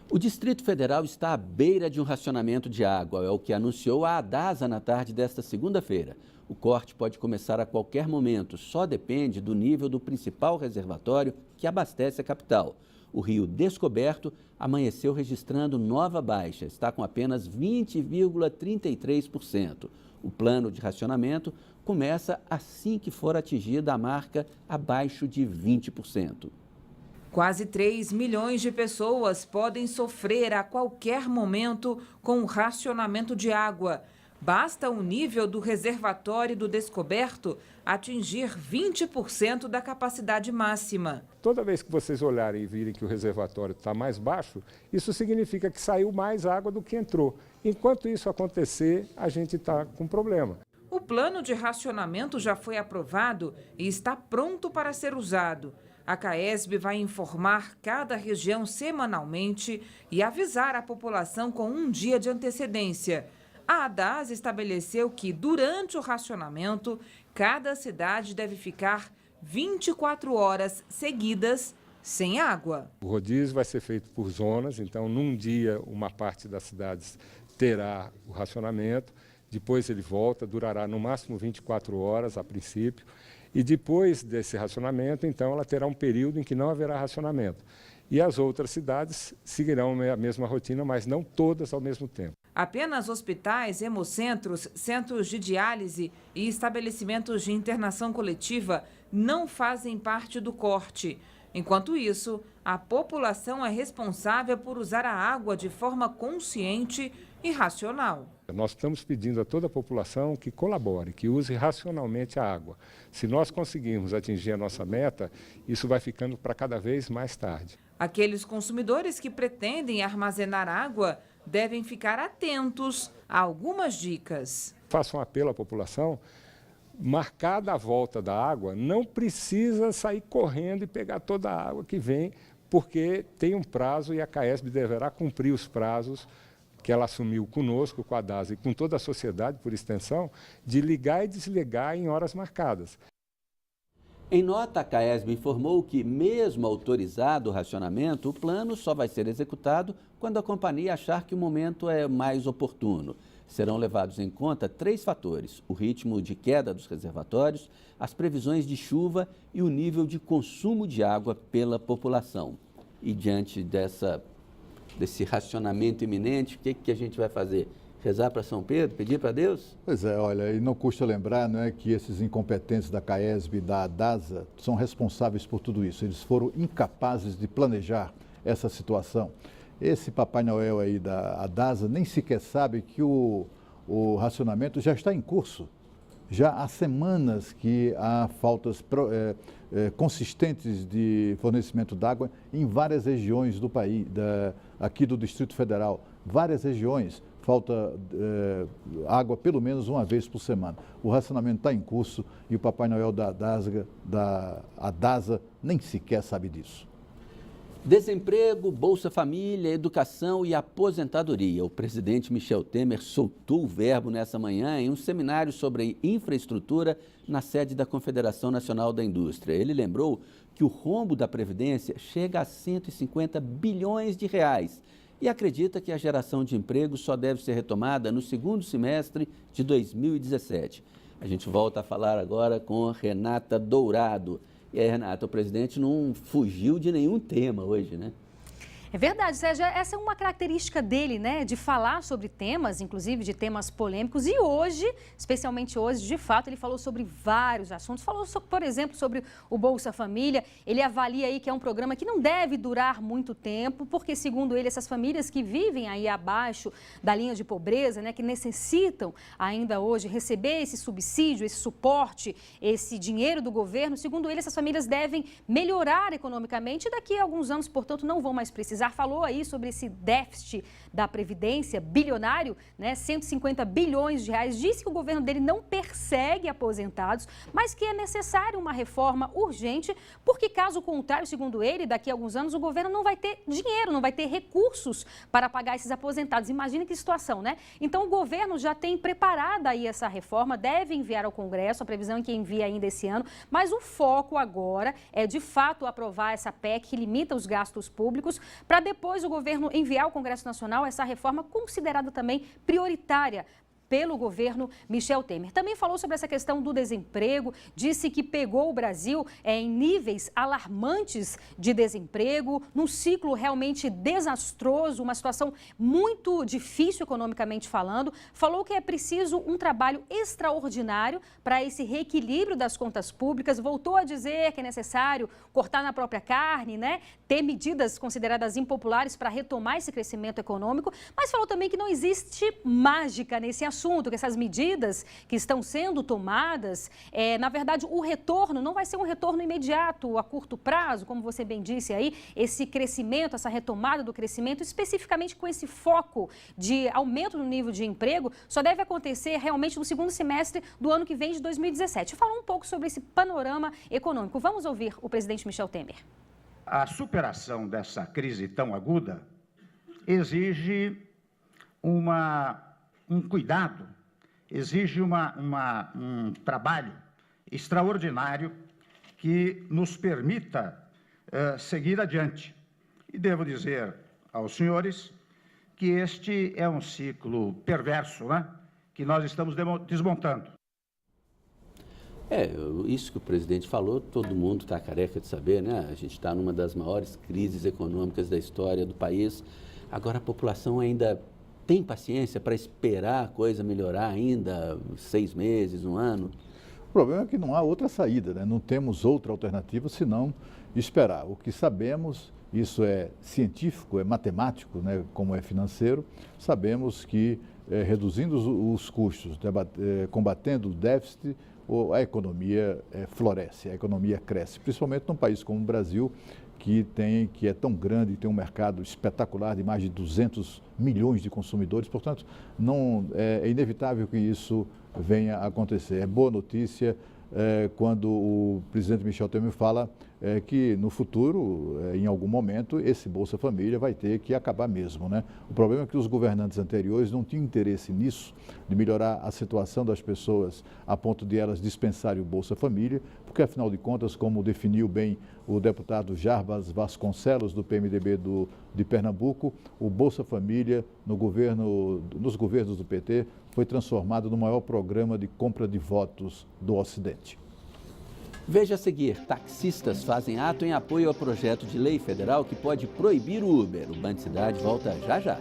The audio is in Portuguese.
O Distrito Federal está à beira de um racionamento de água, é o que anunciou a ADASA na tarde desta segunda-feira. O corte pode começar a qualquer momento, só depende do nível do principal reservatório que abastece a capital. O Rio Descoberto amanheceu registrando nova baixa, está com apenas 20,33%. O plano de racionamento começa assim que for atingida a marca abaixo de 20%. Quase 3 milhões de pessoas podem sofrer a qualquer momento com o racionamento de água. Basta o nível do reservatório do Descoberto atingir 20% da capacidade máxima. Toda vez que vocês olharem e virem que o reservatório está mais baixo, isso significa que saiu mais água do que entrou. Enquanto isso acontecer, a gente está com problema. O plano de racionamento já foi aprovado e está pronto para ser usado. A CAESB vai informar cada região semanalmente e avisar a população com um dia de antecedência. A ADASA estabeleceu que, durante o racionamento, cada cidade deve ficar 24 horas seguidas sem água. O rodízio vai ser feito por zonas, então, num dia, uma parte das cidades terá o racionamento, depois ele volta, durará no máximo 24 horas, a princípio, e depois desse racionamento, então, ela terá um período em que não haverá racionamento. E as outras cidades seguirão a mesma rotina, mas não todas ao mesmo tempo. Apenas hospitais, hemocentros, centros de diálise e estabelecimentos de internação coletiva não fazem parte do corte. Enquanto isso, a população é responsável por usar a água de forma consciente e racional. Nós estamos pedindo a toda a população que colabore, que use racionalmente a água. Se nós conseguirmos atingir a nossa meta, isso vai ficando para cada vez mais tarde. Aqueles consumidores que pretendem armazenar água devem ficar atentos a algumas dicas. Faço um apelo à população, marcada a volta da água, não precisa sair correndo e pegar toda a água que vem, porque tem um prazo e a CAESB deverá cumprir os prazos que ela assumiu conosco, com a ADASA e com toda a sociedade, por extensão, de ligar e desligar em horas marcadas. Em nota, a CAESB informou que, mesmo autorizado o racionamento, o plano só vai ser executado quando a companhia achar que o momento é mais oportuno. Serão levados em conta 3 fatores: o ritmo de queda dos reservatórios, as previsões de chuva e o nível de consumo de água pela população. E diante desse racionamento iminente, o que a gente vai fazer? Rezar para São Pedro? Pedir para Deus? Pois é, olha, e não custa lembrar, não é, que esses incompetentes da CAESB e da ADASA são responsáveis por tudo isso. Eles foram incapazes de planejar essa situação. Esse Papai Noel aí da ADASA nem sequer sabe que o racionamento já está em curso. Já há semanas que há faltas consistentes de fornecimento d'água em várias regiões do país, aqui do Distrito Federal. Várias regiões, falta água pelo menos uma vez por semana. O racionamento está em curso e o Papai Noel da ADASA nem sequer sabe disso. Desemprego, Bolsa Família, educação e aposentadoria. O presidente Michel Temer soltou o verbo nessa manhã em um seminário sobre infraestrutura na sede da Confederação Nacional da Indústria. Ele lembrou que o rombo da Previdência chega a 150 bilhões de reais e acredita que a geração de emprego só deve ser retomada no segundo semestre de 2017. A gente volta a falar agora com Renata Dourado. E aí, Renata, o presidente não fugiu de nenhum tema hoje, né? É verdade, Sérgio, essa é uma característica dele, né, de falar sobre temas, inclusive de temas polêmicos, e hoje, especialmente hoje, de fato, ele falou sobre vários assuntos, falou, por exemplo, sobre o Bolsa Família. Ele avalia aí que é um programa que não deve durar muito tempo, porque, segundo ele, essas famílias que vivem aí abaixo da linha de pobreza, né, que necessitam ainda hoje receber esse subsídio, esse suporte, esse dinheiro do governo, segundo ele, essas famílias devem melhorar economicamente e daqui a alguns anos, portanto, não vão mais precisar César falou aí sobre esse déficit da Previdência bilionário, né, 150 bilhões de reais. Disse que o governo dele não persegue aposentados, mas que é necessária uma reforma urgente, porque caso contrário, segundo ele, daqui a alguns anos o governo não vai ter dinheiro, não vai ter recursos para pagar esses aposentados. Imagina que situação, né? Então o governo já tem preparada aí essa reforma, deve enviar ao Congresso, a previsão é que envie ainda esse ano, mas o foco agora é de fato aprovar essa PEC que limita os gastos públicos, para depois o governo enviar ao Congresso Nacional essa reforma considerada também prioritária pelo governo Michel Temer. Também falou sobre essa questão do desemprego, disse que pegou o Brasil em níveis alarmantes de desemprego, num ciclo realmente desastroso, uma situação muito difícil economicamente falando. Falou que é preciso um trabalho extraordinário para esse reequilíbrio das contas públicas, voltou a dizer que é necessário cortar na própria carne, né? Ter medidas consideradas impopulares para retomar esse crescimento econômico, mas falou também que não existe mágica nesse assunto, que essas medidas que estão sendo tomadas, na verdade, o retorno não vai ser um retorno imediato, a curto prazo, como você bem disse aí, esse crescimento, essa retomada do crescimento, especificamente com esse foco de aumento no nível de emprego, só deve acontecer realmente no segundo semestre do ano que vem, de 2017. Falou um pouco sobre esse panorama econômico. Vamos ouvir o presidente Michel Temer. A superação dessa crise tão aguda exige um cuidado, exige um trabalho extraordinário que nos permita seguir adiante. E devo dizer aos senhores que este é um ciclo perverso, né, que nós estamos desmontando. Isso que o presidente falou, todo mundo está careca de saber, né? A gente está numa das maiores crises econômicas da história do país. Agora a população ainda tem paciência para esperar a coisa melhorar ainda 6 meses, 1 ano? O problema é que não há outra saída, né? Não temos outra alternativa senão esperar. O que sabemos, isso é científico, é matemático, né? Como é financeiro, sabemos que reduzindo os custos, combatendo o déficit, a economia floresce, a economia cresce, principalmente num país como o Brasil, que é tão grande, tem um mercado espetacular de mais de 200 milhões de consumidores, portanto, é inevitável que isso venha a acontecer. É boa notícia quando o presidente Michel Temer fala que no futuro, em algum momento, esse Bolsa Família vai ter que acabar mesmo, né? O problema é que os governantes anteriores não tinham interesse nisso, de melhorar a situação das pessoas a ponto de elas dispensarem o Bolsa Família, porque afinal de contas, como definiu bem o deputado Jarbas Vasconcelos, do PMDB de Pernambuco, o Bolsa Família, nos governos do PT, foi transformado no maior programa de compra de votos do Ocidente. Veja a seguir, taxistas fazem ato em apoio ao projeto de lei federal que pode proibir o Uber. O Band Cidade volta já já.